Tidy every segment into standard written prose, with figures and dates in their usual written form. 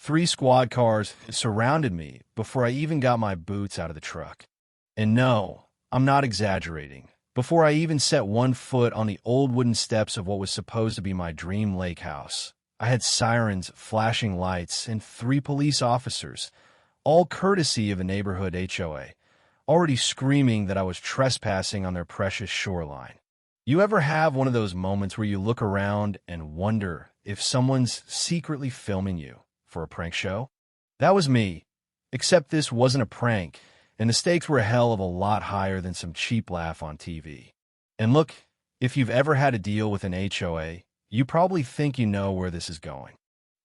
3 squad cars surrounded me before I even got my boots out of the truck. And no, I'm not exaggerating. Before I even set one foot on the old wooden steps of what was supposed to be my dream lake house, I had sirens, flashing lights, and 3 police officers, all courtesy of a neighborhood HOA, already screaming that I was trespassing on their precious shoreline. You ever have one of those moments where you look around and wonder if someone's secretly filming you for a prank show? That was me, except this wasn't a prank, and the stakes were a hell of a lot higher than some cheap laugh on TV. And look, if you've ever had to deal with an HOA, you probably think you know where this is going.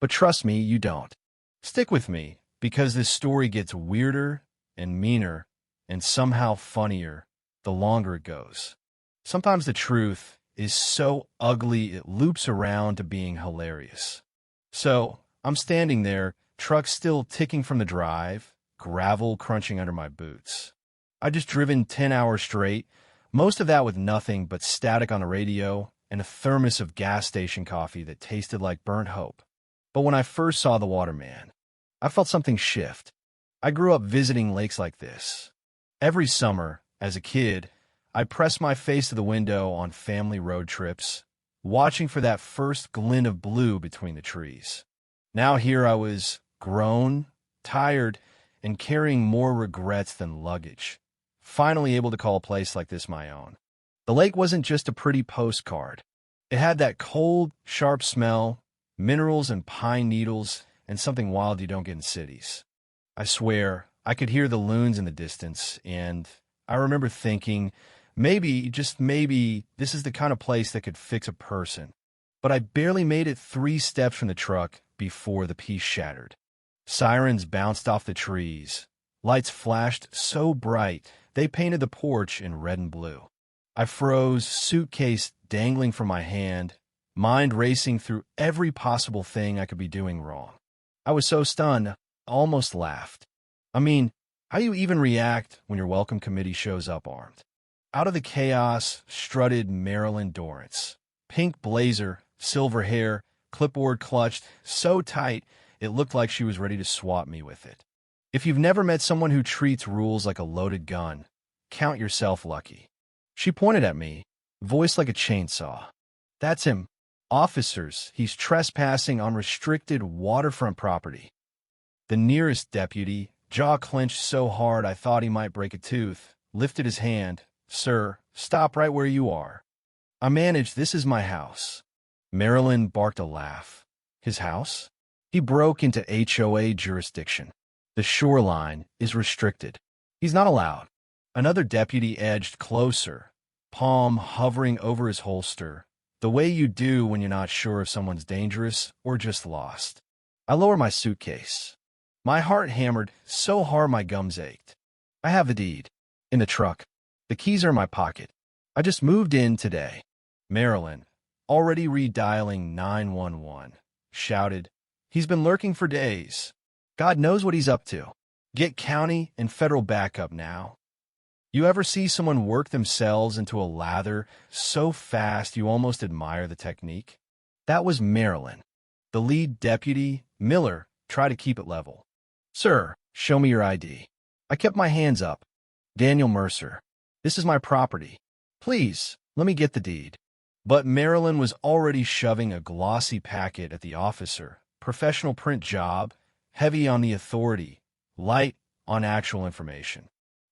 But trust me, you don't. Stick with me, because this story gets weirder and meaner and somehow funnier the longer it goes. Sometimes the truth is so ugly it loops around to being hilarious. So, I'm standing there, truck still ticking from the drive, gravel crunching under my boots. I'd just driven 10 hours straight, most of that with nothing but static on the radio and a thermos of gas station coffee that tasted like burnt hope. But when I first saw the waterman, I felt something shift. I grew up visiting lakes like this. Every summer, as a kid, I'd press my face to the window on family road trips, watching for that first glint of blue between the trees. Now here I was, grown, tired, and carrying more regrets than luggage, finally able to call a place like this my own. The lake wasn't just a pretty postcard. It had that cold, sharp smell, minerals and pine needles, and something wild you don't get in cities. I swear, I could hear the loons in the distance, and I remember thinking, maybe, just maybe, this is the kind of place that could fix a person. But I barely made it 3 steps from the truck before the peace shattered. Sirens bounced off the trees. Lights flashed so bright, they painted the porch in red and blue. I froze, suitcase dangling from my hand, mind racing through every possible thing I could be doing wrong. I was so stunned, I almost laughed. I mean, how do you even react when your welcome committee shows up armed? Out of the chaos strutted Marilyn Dorrance. Pink blazer, silver hair, clipboard clutched, so tight it looked like she was ready to swat me with it. If you've never met someone who treats rules like a loaded gun, count yourself lucky. She pointed at me, voice like a chainsaw. That's him. Officers, he's trespassing on restricted waterfront property. The nearest deputy, jaw clenched so hard I thought he might break a tooth, lifted his hand. Sir, stop right where you are. I manage, this is my house. Marilyn barked a laugh. His house? He broke into HOA jurisdiction. The shoreline is restricted. He's not allowed. Another deputy edged closer, palm hovering over his holster, the way you do when you're not sure if someone's dangerous or just lost. I lower my suitcase. My heart hammered so hard my gums ached. I have the deed. In the truck. The keys are in my pocket. I just moved in today. Marilyn, already redialing 911, shouted, "He's been lurking for days. God knows what he's up to. Get county and federal backup now." You ever see someone work themselves into a lather so fast you almost admire the technique? That was Marilyn. The lead deputy, Miller, tried to keep it level. "Sir, show me your ID." I kept my hands up. "Daniel Mercer. This is my property. Please, let me get the deed." But Marilyn was already shoving a glossy packet at the officer. Professional print job, heavy on the authority, light on actual information.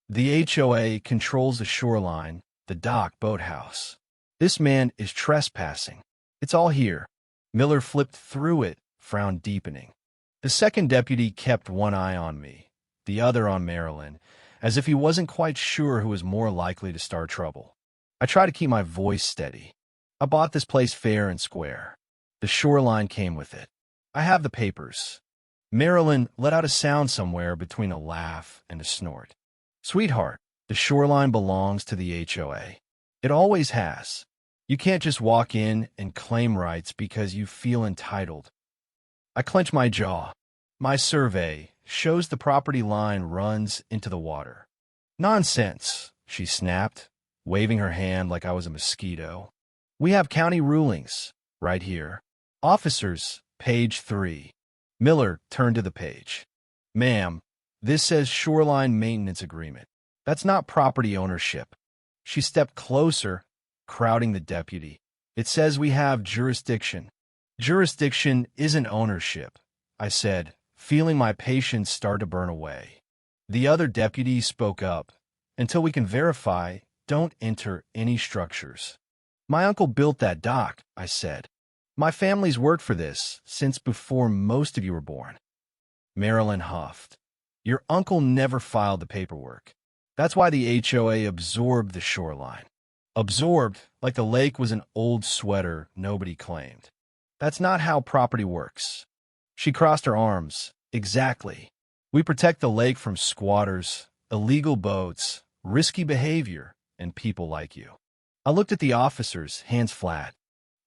The HOA controls the shoreline, the dock boathouse. This man is trespassing. It's all here. Miller flipped through it, frown deepening. The second deputy kept one eye on me, the other on Marilyn, as if he wasn't quite sure who was more likely to start trouble. I tried to keep my voice steady. I bought this place fair and square. The shoreline came with it. I have the papers. Marilyn let out a sound somewhere between a laugh and a snort. "Sweetheart, the shoreline belongs to the HOA. It always has. You can't just walk in and claim rights because you feel entitled." I clench my jaw. My survey shows the property line runs into the water. "Nonsense," she snapped, waving her hand like I was a mosquito. "We have county rulings, right here. Officers, page 3. Miller turned to the page. Ma'am, this says shoreline maintenance agreement. That's not property ownership. She stepped closer, crowding the deputy. It says we have jurisdiction. Jurisdiction isn't ownership, I said, feeling my patience start to burn away. The other deputy spoke up. Until we can verify, don't enter any structures. My uncle built that dock, I said. My family's worked for this since before most of you were born. Marilyn huffed. Your uncle never filed the paperwork. That's why the HOA absorbed the shoreline. Absorbed, like the lake was an old sweater nobody claimed. That's not how property works. She crossed her arms. Exactly. We protect the lake from squatters, illegal boats, risky behavior, and people like you. I looked at the officers, hands flat.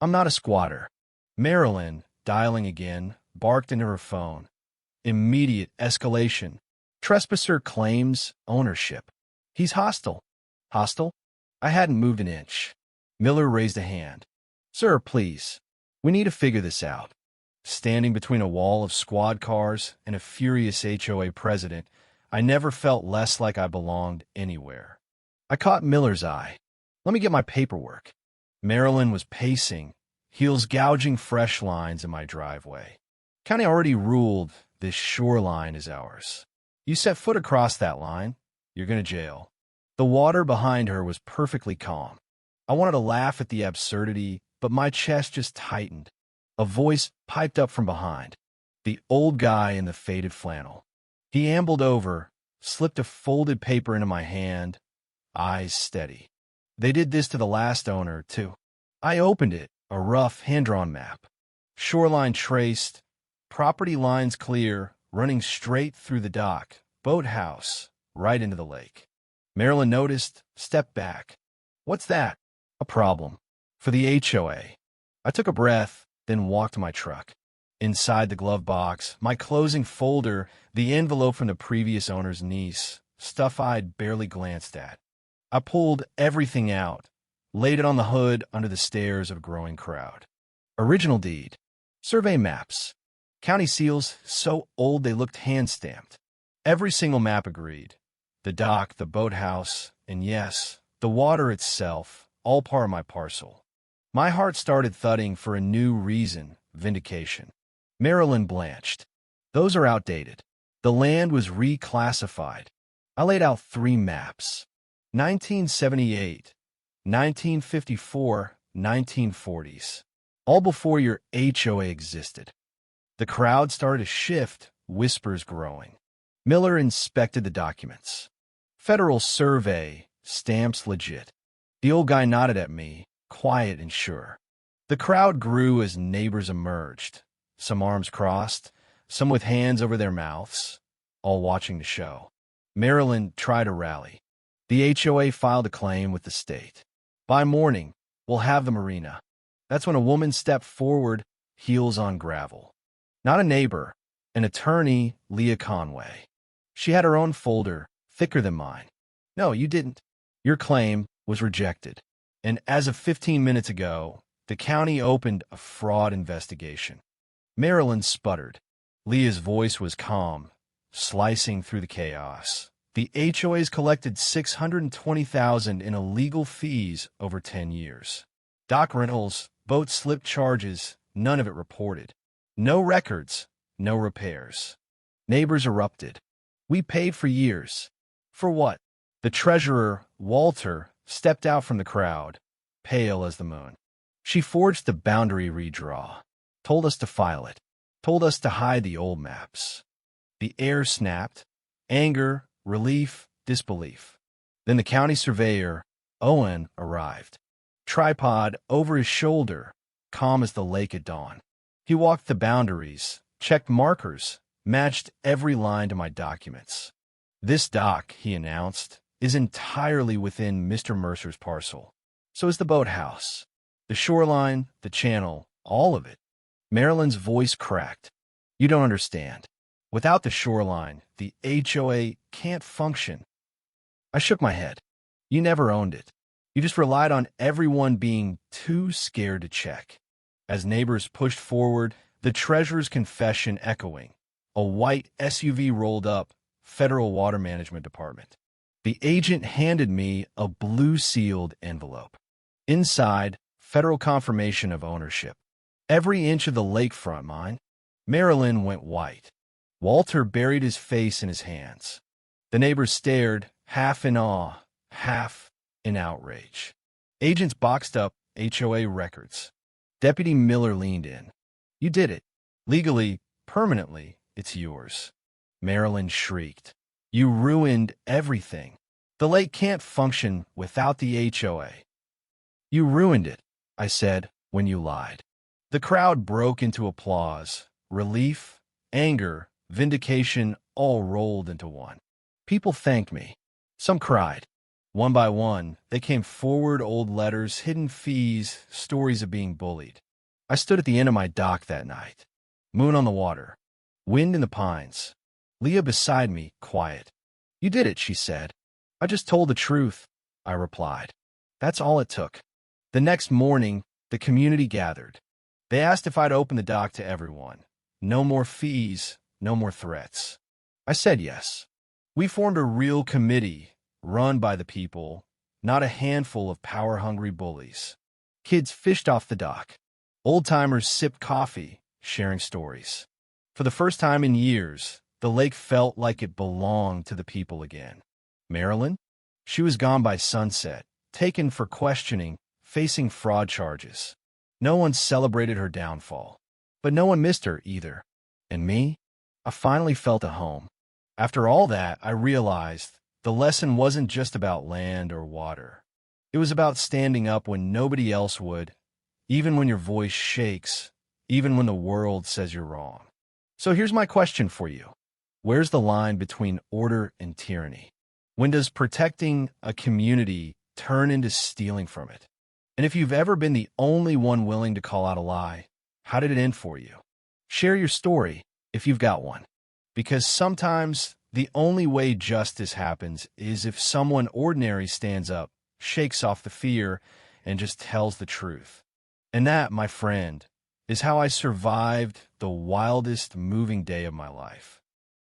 I'm not a squatter. Marilyn, dialing again, barked into her phone. Immediate escalation. Trespasser claims ownership. He's hostile. Hostile? I hadn't moved an inch. Miller raised a hand. Sir, please. We need to figure this out. Standing between a wall of squad cars and a furious HOA president, I never felt less like I belonged anywhere. I caught Miller's eye. Let me get my paperwork. Marilyn was pacing, heels gouging fresh lines in my driveway. County already ruled this shoreline is ours. You set foot across that line, you're going to jail. The water behind her was perfectly calm. I wanted to laugh at the absurdity, but my chest just tightened. A voice piped up from behind. The old guy in the faded flannel. He ambled over, slipped a folded paper into my hand, eyes steady. They did this to the last owner, too. I opened it, a rough, hand-drawn map. Shoreline traced, property lines clear, running straight through the dock, boathouse, right into the lake. Marilyn noticed, stepped back. What's that? A problem. For the HOA. I took a breath, then walked to my truck. Inside the glove box, my closing folder, the envelope from the previous owner's niece, stuff I'd barely glanced at. I pulled everything out, laid it on the hood under the stares of a growing crowd. Original deed. Survey maps. County seals so old they looked hand-stamped. Every single map agreed. The dock, the boathouse, and yes, the water itself, all part of my parcel. My heart started thudding for a new reason, vindication. Marilyn blanched. Those are outdated. The land was reclassified. I laid out 3 maps. 1978, 1954, 1940s. All before your HOA existed. The crowd started to shift, whispers growing. Miller inspected the documents. Federal survey, stamps legit. The old guy nodded at me, quiet and sure. The crowd grew as neighbors emerged. Some arms crossed, some with hands over their mouths, all watching the show. Marilyn tried to rally. The HOA filed a claim with the state. By morning, we'll have the marina. That's when a woman stepped forward, heels on gravel. Not a neighbor, an attorney, Leah Conway. She had her own folder, thicker than mine. No, you didn't. Your claim was rejected. And as of 15 minutes ago, the county opened a fraud investigation. Marilyn sputtered. Leah's voice was calm, slicing through the chaos. The HOA's collected $620,000 in illegal fees over 10 years. Dock rentals, boat slip charges, none of it reported. No records, no repairs. Neighbors erupted. We paid for years. For what? The treasurer, Walter, stepped out from the crowd, pale as the moon. She forged the boundary redraw, told us to file it, told us to hide the old maps. The air snapped. Anger, relief, disbelief. Then the county surveyor, Owen, arrived. Tripod over his shoulder, calm as the lake at dawn. He walked the boundaries, checked markers, matched every line to my documents. This dock, he announced, is entirely within Mr. Mercer's parcel. So is the boathouse. The shoreline, the channel, all of it. Marilyn's voice cracked. You don't understand. Without the shoreline, the HOA can't function. I shook my head. You never owned it. You just relied on everyone being too scared to check. As neighbors pushed forward, The treasurer's confession echoing. A white SUV rolled up, Federal Water Management Department. The agent handed me a blue-sealed envelope. Inside, federal confirmation of ownership. Every inch of the lakefront mine. Marilyn went white. Walter buried his face in his hands. The neighbors stared, half in awe, half in outrage. Agents boxed up HOA records. Deputy Miller leaned in. You did it. Legally, permanently, it's yours. Marilyn shrieked. You ruined everything. The lake can't function without the HOA. You ruined it, I said, when you lied. The crowd broke into applause. Relief, anger, vindication all rolled into one. People thanked me. Some cried. One by one, they came forward, old letters, hidden fees, stories of being bullied. I stood at the end of my dock that night. Moon on the water. Wind in the pines. Leah beside me, quiet. You did it, she said. I just told the truth, I replied. That's all it took. The next morning, the community gathered. They asked if I'd open the dock to everyone. No more fees, no more threats. I said yes. We formed a real committee, run by the people, not a handful of power-hungry bullies. Kids fished off the dock. Old-timers sipped coffee, sharing stories. For the first time in years, the lake felt like it belonged to the people again. Marilyn? She was gone by sunset, taken for questioning, facing fraud charges. No one celebrated her downfall, but no one missed her either. And me? I finally felt at home. After all that, I realized the lesson wasn't just about land or water. It was about standing up when nobody else would, even when your voice shakes, even when the world says you're wrong. So here's my question for you. Where's the line between order and tyranny? When does protecting a community turn into stealing from it? And if you've ever been the only one willing to call out a lie, how did it end for you? Share your story if you've got one. Because sometimes the only way justice happens is if someone ordinary stands up, shakes off the fear, and just tells the truth. And that, my friend, is how I survived the wildest moving day of my life.